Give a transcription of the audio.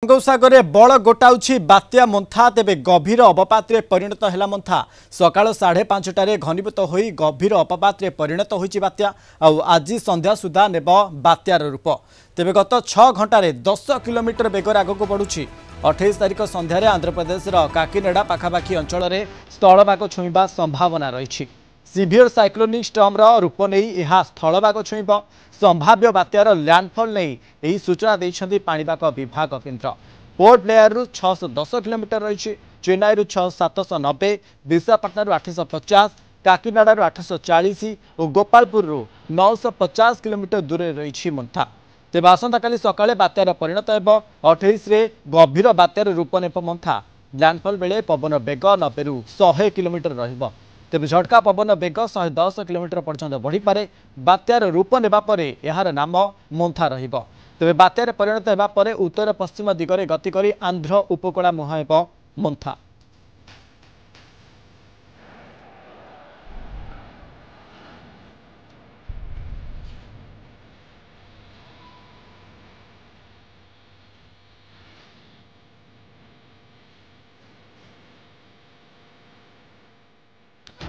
बंगोपसागर बल गोटाऊँ बात्या मंथा तेबे गभीर अवपात परिणत है मंथा सकाल 5:30 घनीभूत हो गभीर अवपात परिणत होती बात्या आज संध्या सुधा नेब बात्यार रूप तेबे गत 6 घंटे 10 किलोमीटर बेगर आगक बढ़ुछि 28 तारिख संध्यारे आंध्र प्रदेश काकीनाडा पाखापाखी अंचल में स्थलभाग छुईबा संभावना रही सीवियर साइक्लोनिक स्टर्मर रूप नहीं यह स्थलभाग छुईब संभाव्य बात्यार लैंडफॉल नहीं यही सूचना देइछन्ति पाणीपाग विभाग केन्द्र पोर्ट ब्लेयर रु 610 किलोमीटर रही चेन्नई रु 790 विशाखापट्टनम 850 काकीनाडा 840 और गोपालपुर रु 950 किलोमीटर दूर रही मंथा तेज आसंता सकाळे बात्यार परिणत हो 28 रे गभीर बात्यार रूप नेप मंथा लैंडफॉल बेले पवन बेग 90 रु 100 किलोमीटर रहिबो तेज झटका पवन बेग 110 किलोमीटर पर्यंत बढ़ी पारे बात्यार रूप नेबा परे यार नाम मंथा रहिबो तेज बात्यार परिणत होगा उत्तर पश्चिम दिगरे गति करी आंध्र उपकूला मुहां मंथा।